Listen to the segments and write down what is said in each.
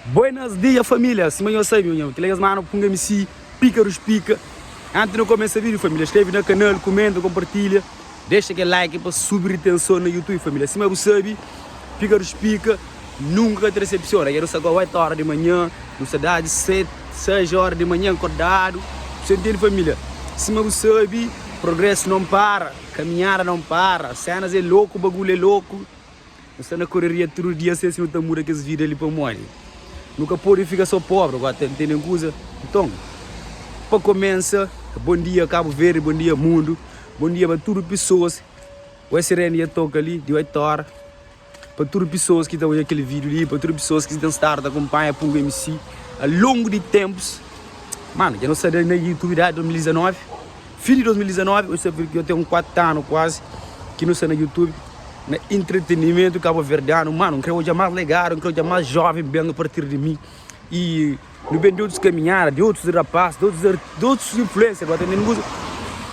Buenos dias, família. Se eu sei, meu que legas, mano, punga-me se pícaros pica. Antes de não começar o vídeo, família, inscreve no canal, comenta, compartilha. Deixa aquele like para subir atenção no YouTube, família. Se você sabe, pícaros pica, nunca te decepciona. Eu sei que 8 horas de manhã, no cidade, 7, 6 horas de manhã, acordado. Você entende, família? Se você sabe, progresso não para, caminhada não para, cenas é louco, bagulho é louco. Você na correria todo dia, se não está muda que esse vídeo ali para morrer. Nunca pode ficar só pobre, agora tem coisa. Então, para começar, bom dia Cabo Verde, bom dia mundo, bom dia para todas as pessoas. O SRN toca ali, de 8 horas. Para todas as pessoas que estão vendo aquele vídeo ali, para todas as pessoas que estão startando, acompanham o MC ao longo de tempos. Mano, eu não sei na YouTube de 2019, fim de 2019, eu tenho 4 anos quase, que não sei na YouTube. No entretenimento cabo-verdiano, mano, não creio que é mais legal, não creio que é mais jovem bem a partir de mim. E no bem de outros caminhar, de outros rapazes, de outros influencers,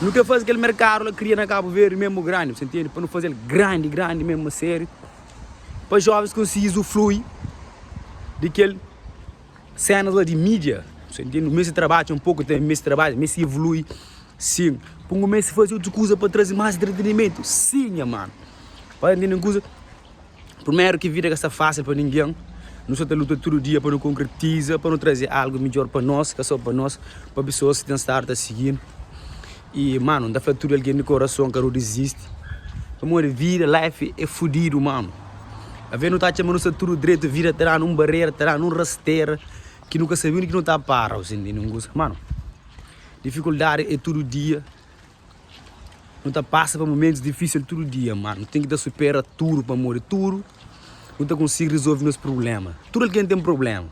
não quer fazer aquele mercado, ela cria na Cabo Verde mesmo grande, você entende? Para não fazer grande mesmo a sério. Para jovens conseguir usufruir de aquele cenas lá de mídia, você entende? O mês de trabalho, um pouco tem mês de trabalho, mês de evolui, sim. Para um mês de fazer outra coisa para trazer mais entretenimento, sim, mano. Para entender coisa, primeiro que vida é fácil para ninguém, não só luta todo dia para não concretizar, para não trazer algo melhor para nós, que é só para nós, para pessoas que têm estar seguindo. E, mano, não dá para tudo alguém no coração que não desiste. Amor, vida, life é fodido, mano. A ver, não está chamando tudo direito, vida terá num barreira, terá num rasteira, que nunca sabia que não está para, você entende? Mano, dificuldade é todo dia. Não tá passa por momentos difíceis todo dia, mano. Tem que dar supera tudo para morrer, tudo. Não tá conseguir resolver meus problemas. Tudo alguém tem problema,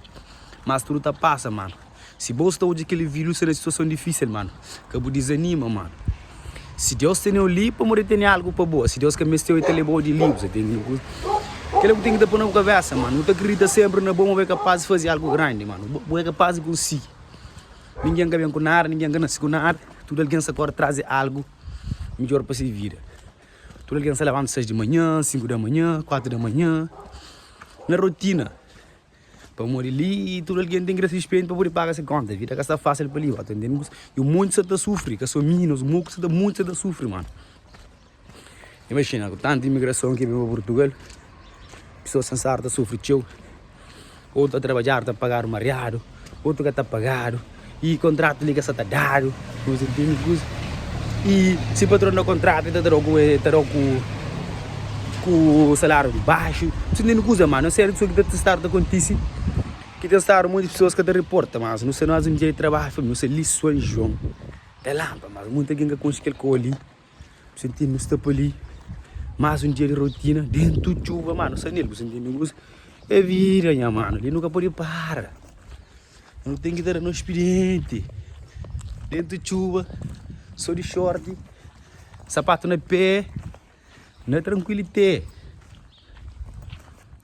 mas tudo tá passa, mano. Se você está hoje aquele vírus é uma situação difícil, mano, que eu desanima, mano. Se Deus tem o livro, para morrer tem algo para boa. Se Deus quer me ter ele bom de livro, você tem que tem que dar por na cabeça, mano. Não te acredita sempre na bom, é capaz de fazer algo grande, mano. É capaz de conseguir. Ninguém quer com nada, ninguém quer nascer com nada. Tudo alguém se agora traz algo melhor para se vir. Tudo alguém se levanta 6 da manhã, 5 da manhã, 4 da manhã. Na rotina. Para morrer ali, tudo alguém tem que respeito para poder pagar essa conta. A vida que está fácil para ali, entendemos? E o mundo se está sofrendo, que são meninos, muito se está sofrendo, mano. Imagina, com tanta imigração que vem para Portugal, pessoas sem sarta sofrem, outro a trabalhar, está a pagar o mariado, outro que está pagado, e contrato ali que está dado, você entende? E se o patrão não contrata, está com o salário de baixo. Você não usa, mano. Não sei o que está acontecendo. Que tem estar muitas pessoas que te reportam, mas não sei nós um dia de trabalho, não sei lições, João. É lâmpada, mas muita gente que consegue ali. Você entende? Não está por ali. Mais um dia de rotina, dentro de chuva, mano. Você entende? Você entende? É vida, minha mano. Ele nunca pode parar. Não tem que dar no expediente. Dentro de chuva. Sou de short, sapato no pé, não é tranquilidade.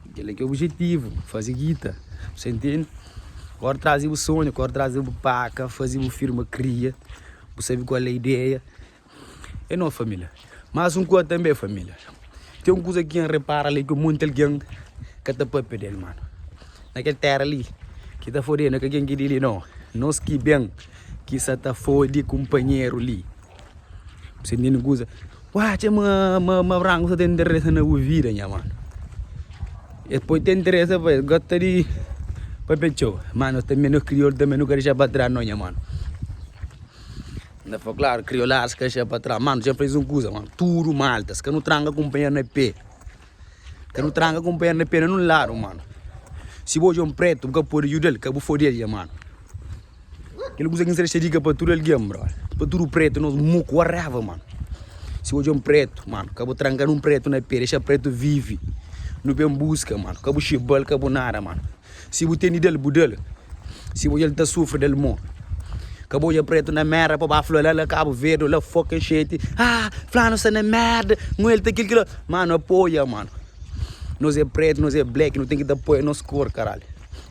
Aquele que é o objetivo, fazer guita, você entende? Agora trazer o sonho, agora trazer o paca, fazer o firma cria, você sabe qual é a ideia. É não, família. Mas um coisa também, família. Tem uma coisa que a repara ali que muito alguém que está para perder, mano. Naquela terra ali, que está fodendo, que alguém que diz não, nós que bem. Que você está fora de companheiro ali. Você entende coisa? Uau, tinha uma branca, você tem interesse na vida, minha mano. E depois tem interesse, gosta de papel. Mano, também no crioulo, também não quero já para trás, não, minha mano. Não foi claro, criolares que já para trás. Mano, já fez uma coisa, mano. Tudo maltas, que não tranca companheiro na pé. Que não tranca companheiro na pé, não lado, mano. Se você é um preto, você pode ajudar, que eu vou foder, minha mano. Aquele coisa que se diga para tudo alguém, bro. Para tudo preto, nós muco arrava, mano. Se hoje é um preto, mano, acabou trancando um preto na pele, deixa preto vive. Não vem busca, mano. Acabou chibal, acabou nada, mano. Se você tem dele, budel. Se você está sofrendo dele, mano. Acabou já preto na merda, para baixo, lá, Cabo Verde, lá, fucking shit. Ah, flano, você na merda. Não ele tem aquilo. Mano, apoia, mano. Nós é preto, nós é black, não tem que dar apoio, nós cor, caralho.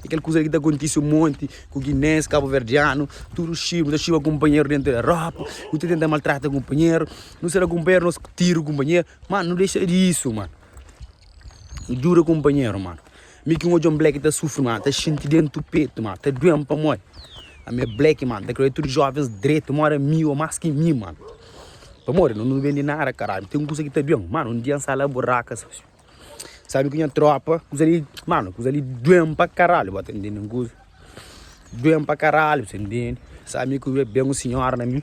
Aquela coisa que acontece um monte com o guinense, cabo-verdiano, tudo chivo, chiva companheiro dentro da roupa, não tenta maltratar o companheiro, não será companheiro, nós tira o companheiro, mano, não deixa disso, mano. Dura companheiro, mano. Mi que um black tá sofre, mano, tá sentindo dentro do peito, mano, tá doendo pra moi. A minha black, mano, tá criando tudo jovens direito, mora 1000 ou mais que 1000, mano. Pra morrer, não vende nada, caralho. Tem coisa que tá doendo, mano, dia sala buraca, sabe que tinha tropa, coisa ali, mano, coisa ali doendo pra caralho, bota entendendo, coisa. Doendo pra caralho, você entende? Sabe que eu bem um senhor na mim.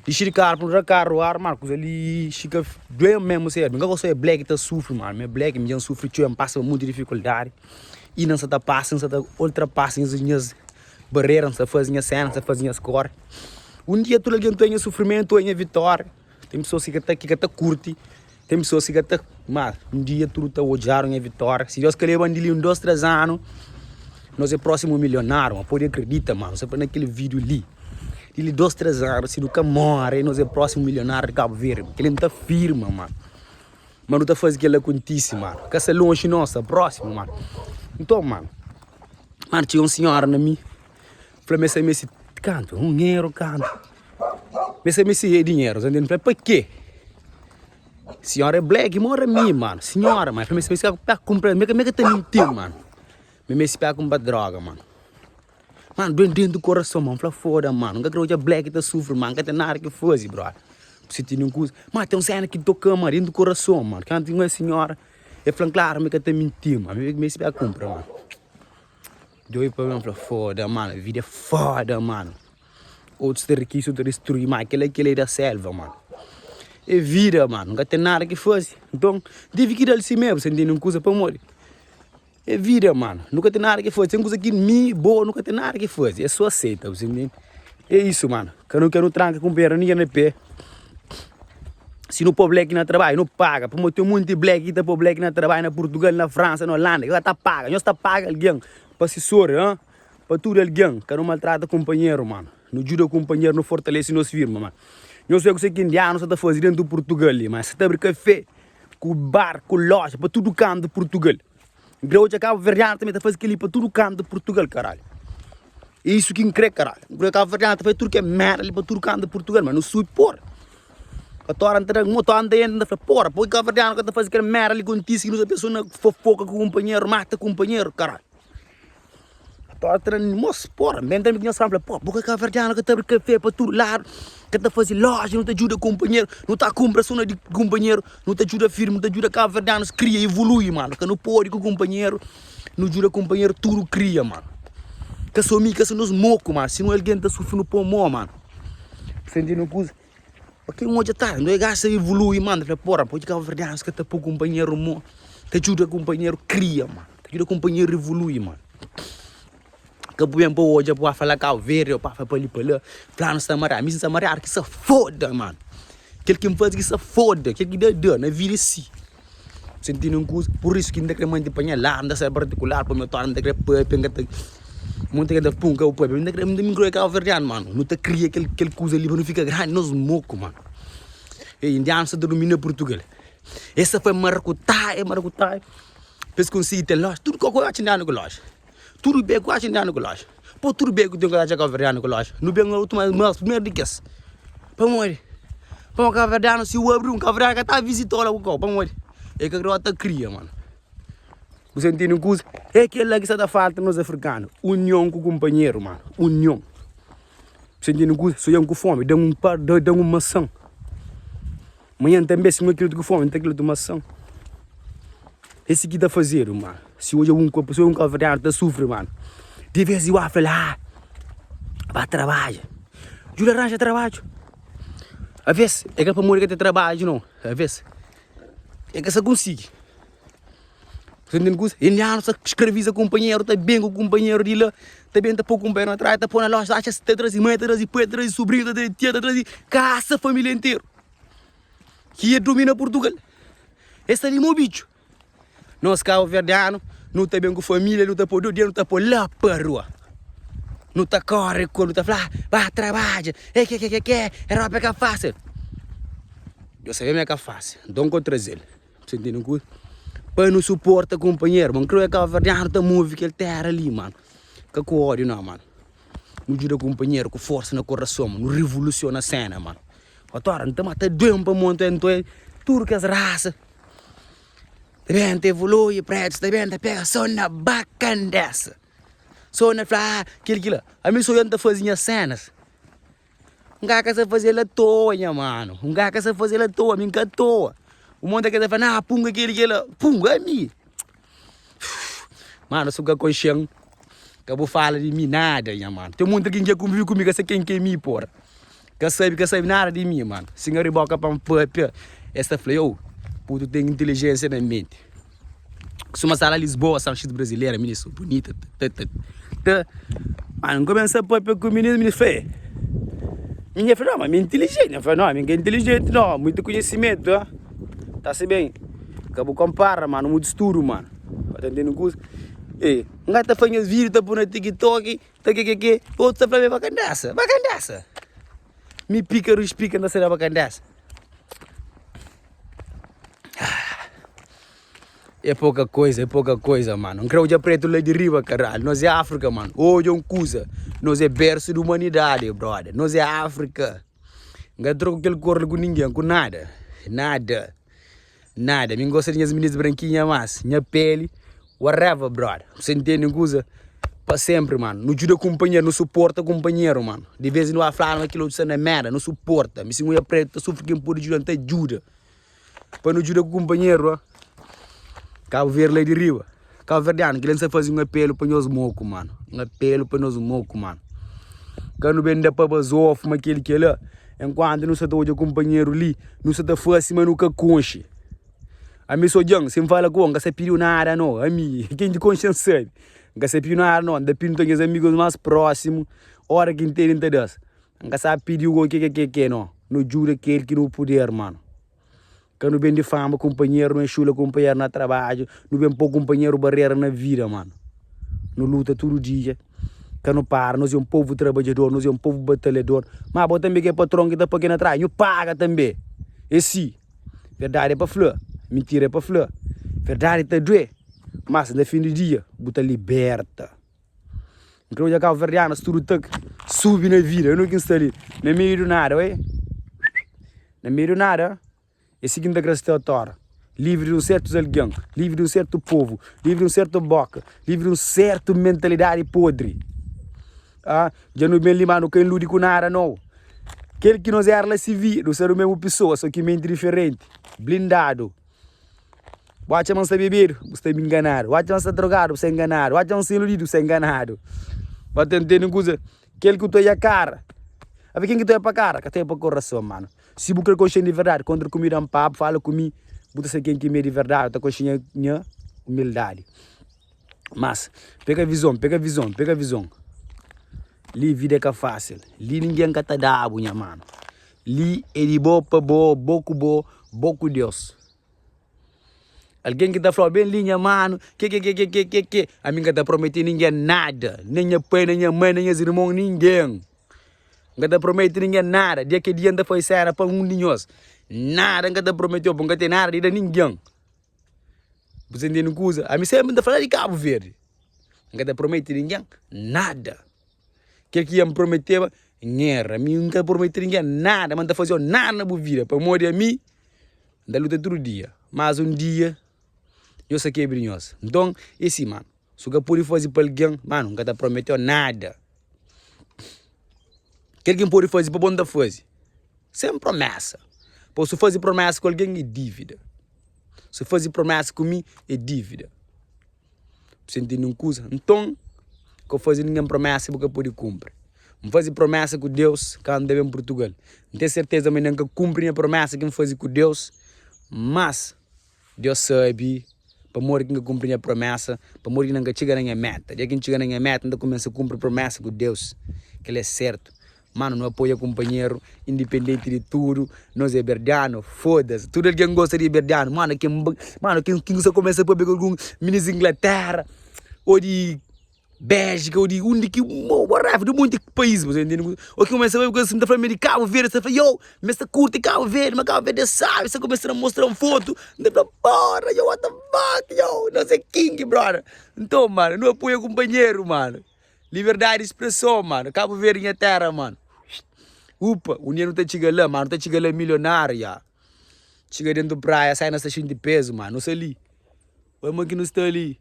E xiricar para carro ar, mano, coisa ali, chica doendo mesmo, sério. Nunca você é black tá sofre, mano, meu black me já sofre, tio, passa muita dificuldade. E não se tá passando, se tá ultrapassando as minhas barreiras, se fazem as cenas, se fazem as cores. Dia tu alguém tem sofrimento, tem vitória. Tem pessoas que tá curte, tem pessoas que tá, mas dia tu tá odiaram a vitória. Se Deus querer bandir 2, 3 anos, nós é próximo milionário, pode acreditar, mano. Você põe naquele vídeo ali. Ele 2, 3 anos, se nunca morre, nós é próximo milionário de Cabo Verde. Ele não tá firme, mano. Mas não tá fazendo aquilo acontece, mano. Que essa longe nossa, próximo, mano. Então, mano, tinha um senhor na mim. Falei, mas canto, dinheiro, canto. Mas é dinheiro, você entende? Falei, por quê? Senhora é black, mora mim, mano. Senhora, mano. Falei, mas você comprar, como é que tá mentindo, mano? Mas você comprar droga, mano. Mano, dentro do coração, mano. Falei, foda, mano. Nunca creio que a black tá sofre, mano. Nunca tem nada que fazer, bro. Você tem um coisa. Mas tem um cena que toca, mano, dentro do coração, mano. Quando tem uma senhora, eu falei, claro, mas que tá mentindo, mano. Mas você comprar, mano. Deu para mim, falei, foda, mano. A vida é foda, mano. Outros ter que destruir, mas aquele é da selva, mano. É vida, mano. Nunca tem nada que fazer. Então, deve que ir ali si mesmo, você entende? Uma coisa para morrer. É vida, mano. Nunca tem nada que fazer. Tem coisa que me boa, nunca tem nada que fazer. É só aceita, você entende? É isso, mano. Que eu não tranca com perna, ninguém no pé. Se não pôr black na trabalho, não paga. Porque tem muito black que tá pôr black na trabalho na Portugal, na França, na Holanda. Já tá paga. Já está paga alguém. Para assessor, hein? Para tudo alguém. Que não maltrata companheiro, mano. Não ajuda o companheiro, não fortalece nos firma, mano. Eu sei que você que indiano está fazendo dentro do Portugal, mas você está abrindo café, com bar, com loja, para tudo canto de Portugal. Grau de Cabo Verdeano também está fazendo aquilo para tudo canto de Portugal, caralho. É isso que incrível, caralho. Grau de Cabo Verdeano está fazendo tudo que é merda ali para tudo canto de Portugal, mas não sui, porra. A tora anda ainda, porra, porque Cabo Verdeano está fazendo aquela merda ali com ti, que não a pessoa fofoca com o companheiro, mata o companheiro, caralho. Moço, porra, bem também que nós falamos, porra, porque Cabo Verdeano que está abrindo café para todo lado, que está fazendo loja, não te ajuda companheiro, não está compra só de companheiro, não te ajuda firme, não te ajuda Cabo Verdeano, se cria, evolui, mano, que não pode com o companheiro, não ajuda companheiro, tudo cria, mano. Que só mim, que só nos moco, mano, se não alguém está sofrendo por mó, mano. Sentindo coisa. Porque um dia tá, não é gasta evolui, mano, porra, pode Cabo Verdeano, que está por companheiro, mó, te ajuda companheiro, cria, mano, te ajuda companheiro, evolui, mano. Que bem para hoje, para falar Cabo Verde, para falar ali, para lá, plano Samaria, missão Samaria, que se foda, mano. Aquele que me faz que se foda, aquele que dá, na vida assim. Sentindo coisa, por isso que ainda quer manter panha lá, anda ser particular, para meu torno, ainda quer pengar, monta que da punca o povo, ainda quer me croer Cabo Verdeano, mano. Não te cria aquele coisa ali, para não ficar grande, nós moco, mano. E indiano se domina Portugal. Essa foi maracutaia, pensa que consigo ter loja, tudo que eu gosto de andar no loja. Tudo bem que eu acho que não é loja. Pô, tudo bem que eu tenho que achar Cabo Verdeano com loja. Não bem que eu estou mais primeiro de que esse. Para morrer. Para o Cabo Verdeano, se eu abrir Cabo Verdeano, está a visitar lá o Cabo. Para morrer. É que a grota cria, mano. Você entende uma coisa? É aquela que está falta nos africanos. União com o companheiro, mano. União. Você entende uma coisa? Se eu com fome, dá uma maçã. Amanhã também, se eu quero com fome, tem que dar uma maçã. Esse que está fazendo, mano. Se hoje um Cabo Verdeano está sofrendo, mano. De vez em quando, fala, vai trabalhar. Jura arranja trabalho. A vez, é que para morrer que tem trabalho, não. A vez, é que você consegue. Você entende coisa? Ele não escraviza companheiro, está bem com o companheiro de lá. Está bem, está pouco companheiro atrás, está pondo na loja, acha que está trazendo mãe, está trazendo pai, está trazendo sobrinho, está trazendo tia, está trazendo caça a família inteira. Que domina Portugal. Esse ali é o meu bicho. Nós Cabo Verdeano, não está bem com família, não está por dia, não está por lá para rua. Não está corre, não está falando, vai trabalhar, é roupa que é fácil. Eu sei que é fácil, então contra ele. Você entende? Para não suporta companheiro, mano, creio que Cabo Verdeano está move aquele terra ali, mano. Que com ódio não, mano. Não ajuda companheiro com força no coração, mano, não revoluciona a cena, mano. Agora, não está matando doendo para montar, tudo que as raças. Também evolui, prédio, também pega só na bacana dessa. Só na flá, aquilo. A mim só eu fazia cenas. Gaca se fazer à toa, mano. Gaca se fazer à toa, mim que à toa. O mundo que tá falando, punga aquele, punga é mim. Mano, sou com chão. Que vou falar de mim nada, mano. Tem mundo que quer conviver comigo, que quem quer me porra. Que sabe nada de mim, mano. Senhor boca para um pé. Esta falei, puto tem inteligência na mente. Se uma sala Lisboa, São Chico brasileira, menina, sou bonita. Mano, começa a pôr com o menino, me fez. Minha filha, não, mas minha inteligente. Eu falei, não, minha inteligente, não. Muito conhecimento, tá se bem. Acabou compara, mano, muito estudo, mano. Tá entendendo coisa? Um gato faz os vídeos, tá por no TikTok, tá que. Outro tá pra ver bacandaça. Me pica, não da será bacandaça. É pouca coisa, mano. Um crowd preto lá de riba, caralho. Nós é África, mano. Hoje é um coisa. Nós é berço da humanidade, brother. Nós é África. Não troco aquele cor com ninguém, com nada. Nada. Me gosta de minhas meninas branquinhas, mas minha pele, whatever, brother. Você entende coisa? Para sempre, mano. Não ajuda companheiro, não suporta companheiro, mano. De vez em quando falam aquilo de é merda, não suporta. Me se mulher preta, sofre quem pode ajudar, até ajuda. Para não ajudar com companheiro, Cabo Verde lá de Rio. Cabo Verdeano, que ele não faz um apelo para nós moco, mano. Um apelo para nós moco, mano. Quando vem da para basof, aquele que lá. Enquanto não se está hoje companheiro ali, não se está fácil, mas nunca conche. A mim sou jang, se me fala com, não se pediu nada, não. A mim, quem de consciência sabe. Não se pediu nada, não. Depende dos amigos mais próximos. Hora que entendem todas. Não se pediu o que, não. Não jura aquele que não poder, mano. Quando vem de fama, companheiro, não é chula, companheiro no trabalho, não vem pôr companheiro barreira na vida, mano. Não luta todo dia. Quando para, nós é um povo trabalhador, nós é um povo batalhador. Mas bom também que é patrão que está pagando atrás, não paga também. E sim, verdade é para flor, mentira é para flor. Verdade está doer, mas no fim do dia, bota liberta. Então já cá o verdiano, tudo tak, sube na vida, eu não quero estar ali. Não é meio do nada, ué? Não é meio do nada. É seguinte a graça tora. Livre de um certo alguém, livre de um certo povo, livre de um certo boca, livre de um certo mentalidade podre. Já não é bem limado quem lude com nada, não. Aquele que nós é lá civil, não ser a mesma pessoa, só que mente diferente. Blindado. Watcha man está beber, você está enganado. Watcha man está drogado, você é enganado. Watcha man está iludido, você é enganado. Vai entender coisa. Aquele que tu é a cara. A ver quem que tu é para a cara, que tu é para o coração, mano. Se você quer consciência de verdade, quando comida um papo, fala comigo. Você sabe quem que é de verdade, tá consciência de humildade. Mas, pega a visão. Li vida que é fácil. Li ninguém que tá dado, minha mano. Li é de boa para boa, boco Deus. Alguém que tá falando bem linha, mano. Que. A mim que tá prometendo ninguém nada. Nem a pai, nem a mãe, nem os irmãos, ninguém. Não te prometendo ninguém nada. Dia que dia anda foi sair para um ninhos. Nada que te prometeu, não tem nada de ninguém. Você entende coisa? A mim sempre anda falando de Cabo Verde. Não te promete ninguém nada. Aquele que ia me prometer, a mim nunca promete ninguém nada, mas não fazer nada na minha vida. Para morrer a mim, anda luta todo dia. Mas um dia, eu sei que é brinhoso. Então, esse mano, se eu puder fazer para alguém, mano, nunca te prometeu nada. Quem pode fazer para onde fazer? Sem promessa. Posso fazer promessa com alguém é dívida. Se fazer promessa comigo é dívida. Você entende uma coisa? Então, que eu fazer ninguém promessa porque pode cumprir. Não fazer promessa com Deus quando deve em Portugal. Não tenho certeza mas não que cumpre a promessa que eu fazer com Deus, mas Deus sabe para morrer que cumpre a promessa, para morrer que não chega na meta. Já que chega na meta, então começa a cumprir a promessa com Deus, que ele é certo. Mano, não apoia companheiro, independente de tudo. Nós é verdiano, foda-se. Tudo alguém gosta de verdiano. Mano, quem só começa a beber com algum ministro de Inglaterra, ou de Bélgica, ou de onde que, whatever, de muito país, você entende? Ou que começa a beber com você fala de Cabo Verde, você fala, mas você curte Cabo Verde, mas Cabo Verde sabe, você começa a mostrar uma foto, você fala, porra, what the fuck, nós é king, brother. Então, mano, não apoia companheiro, mano. Liberdade de expressão, mano. Cabo Verde em terra, mano. Upa, o dinheiro não está chegando lá, mano. Não está chegando lá milionário, já. Chega dentro da praia, sai na estação de peso, mano. Não sei ali. Vamos aqui no ali.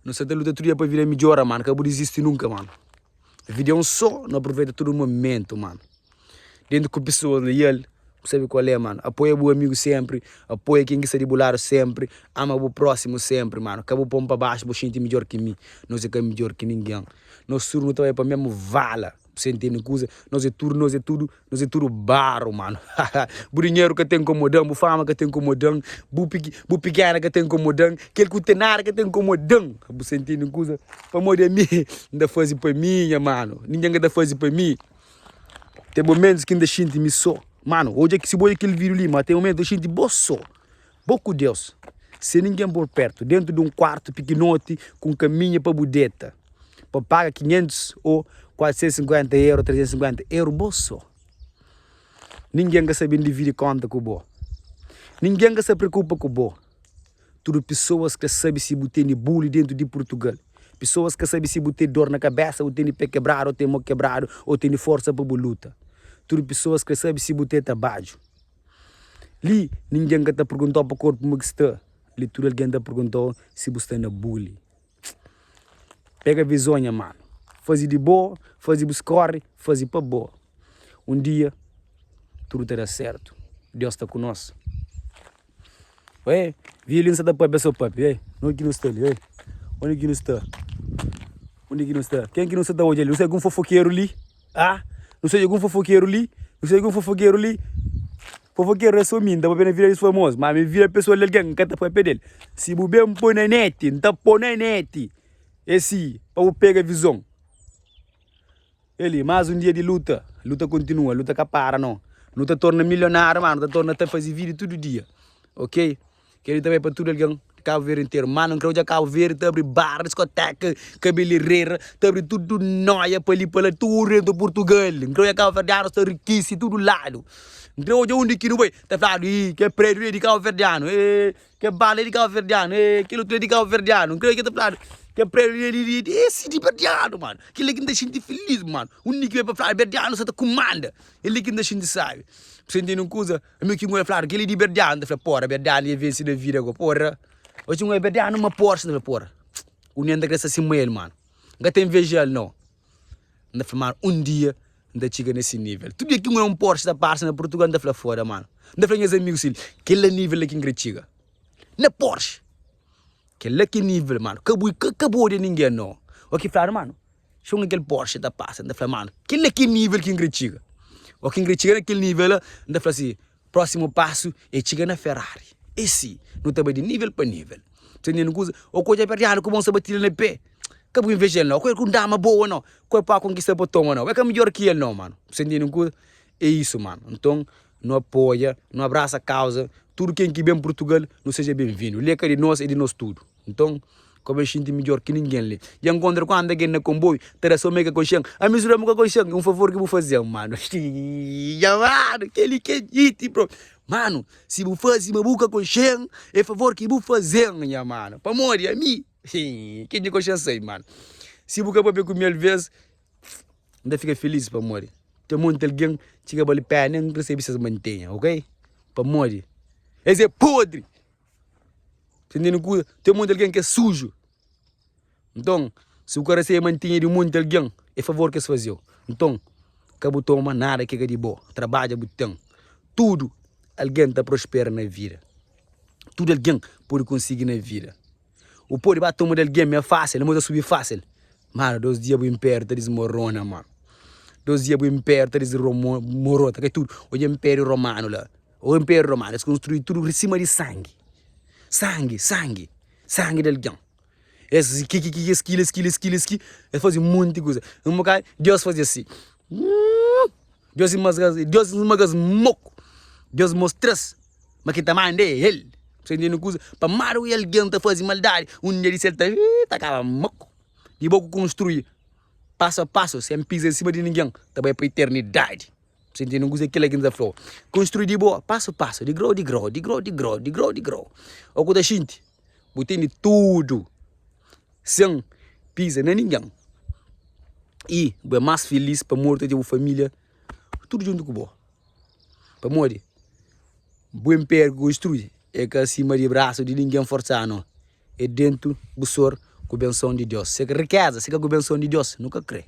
Não se luta todo dia para vir a melhora, mano. Acabou de existir nunca, mano. A vida é um só, não aproveita todo o momento, mano. Dentro com pessoas ali, ele sabe qual é, mano. Apoia o amigo sempre, apoia quem quer ser de sempre, ama o próximo sempre, mano. Acabou pôr para baixo, você é melhor que mim. Não sei que é melhor que ninguém. Nós turno também para mesmo vala. Sentindo coisa, nós é tudo barro, mano. O dinheiro que tem incomodando, a fama que tem incomodando, o pequeno que tem incomodando, aquele que tem nada que tem incomodando. Sentindo coisa, para morrer mim, ainda faz para mim, mano. Ninguém ainda faz para mim. Tem momentos que ainda sinto me só. Mano, hoje é que se boi aquele vírus ali, mas tem momentos que eu sinto boa só. Pouco Deus. Se ninguém por perto, dentro de um quarto pequenote, com caminho para budeta, para pagar 500 ou 450 euros, 350 euros, bolso. Ninguém que sabe dividir conta com o bo. Ninguém que se preocupa com o bo. Tudo pessoas que sabem se botar de bullying dentro de Portugal. Pessoas que sabem se botar dor na cabeça, ou tem pé quebrado, ou tem mão quebrado, ou tem força para a luta. Tudo pessoas que sabem se botar trabalho. Ali, ninguém que te perguntou para o corpo como está. Ali, tudo alguém te perguntou se você está na bullying. Pega a visão, mano. Faz de boa, faz de buscar, faz para boa. Um dia, tudo terá certo. Deus está conosco. Ué, violência da papi, seu papi, ué. Onde que não está ali, ué? Onde que não está? Onde que não está? Quem que não está hoje ali? Não sei algum fofoqueiro ali? Ah? Não sei algum fofoqueiro ali? Não sei algum fofoqueiro ali? Fofoqueiro é só mim, dá para virar isso famoso. Mas me vira pessoa ali, alguém que está para dele. Se o bem põe na net, não está põe na net. Esse, para pegar a visão. Ele, mais um dia de luta. Luta continua, luta que para, não. Não te torna milionário, mano. Não te torna a fazer vídeo todo dia. Ok? Quero também para tudo alguém de Cabo Verde inteiro. Mano, não creio que Cabo Verde te abre bar, discoteca, cabeleireira, te abre tudo noia para ali, para tudo dentro de Portugal. Não creio que Cabo Verde está riquíssimo, tudo lado. Não creio que onde que não vai. Tá falando, que é prédio de Cabo Verdeano, que é bala de Cabo Verdeano, que é luta de Cabo Verdeano. Não creio que tá falando. Que é prédio de esse de Verdeano, mano. Que ele que deixa gente feliz, mano. O único que vai para falar, Verdeano só te comanda. Ele que deixa gente sabe. Você entende uma coisa? A mim que vai falar, que ele de Verdeano, eu falei, porra, Verdeano ia vencer da vida agora, porra. Hoje um é Verdeano, uma Porsche, eu falei, porra. O União da Graça assim, mano. Não tem inveja ele, não. Eu falei, mano, um dia, ainda chega nesse nível. Tudo dia que um Porsche da parte na Portugal, eu falei, fora, mano. Eu falei, meus amigos, que ele é nível aqui em chega. Na Porsche. Que é que nível, mano. Acabou de ninguém, não. O que falaram, mano? Chega aquele Porsche da passa. Eu falei, mano, que é que nível que chega. O que chega naquele nível, eu falei assim, próximo passo é chegar na Ferrari. Esse, não está de nível para nível. Você entende uma coisa? O coisa é perdido, como você bater no pé. Acabou invejando, não. Coisa com dama boa, não. Coisa para conquistar botão, não. É que é melhor que ele, não, mano. Você entende uma coisa? É isso, mano. Então, não apoia, não abraça a causa. Tudo quem que vem em Portugal, não seja bem-vindo. Leca de nós e de nós tudo. Então, como eu sinto melhor que ninguém ali. E encontro quando alguém no comboio, terá só mega coxão. A mistura com coxão, um favor que eu vou fazer, mano. Mano, aquele que é dito, bro. Mano, se eu fazer uma boca coxão, é favor que eu vou fazer, minha mano. Para morrer a mim. Quem de coxão sei, mano. Se eu vou comer vezes, ainda fica feliz para morrer. Tem muito alguém que chega ali pé, nem recebe essas mantenhas, ok? Para morrer. Esse é podre. Entendendo que tem muito alguém que é sujo. Então, se o cara se mantinha de muito alguém, é favor que se fazia. Então, acabou toma nada que é de boa. Trabalha botão. Tudo alguém está prospera na vida. Tudo alguém pode conseguir na vida. O pode bater tomar alguém é fácil, não é subir fácil. Mano, 2 dias para império, tá desmorona, mano. 2 dias para império, tá desmorona, que é tudo. O império romano lá. O império romano, eles construíram tudo em cima de sangue. Sangue de alguém. Esses esquilo. Eles fazem um monte de coisa. Deus fazia assim. Deus esmaga moco. Deus mostra mas que tamanho é ele. Você entende coisa? Para matar alguém que faz maldade. Um dia de ele acaba moco. E pouco construir. Passo a passo, sem pisar em cima de ninguém. Também para a eternidade. Você entende coisa que ele está falando. Construir de boa, passo a passo. De grau. O que da gente. Botei de tudo. Sem pisar nem ninguém. E é mais feliz para morrer de uma família. Tudo junto com boa. Para morrer. Bom império construir. É que acima de braço de ninguém forçar, não. é dentro do Senhor com a benção de Deus. Se que riqueza, se que a benção de Deus, nunca crê.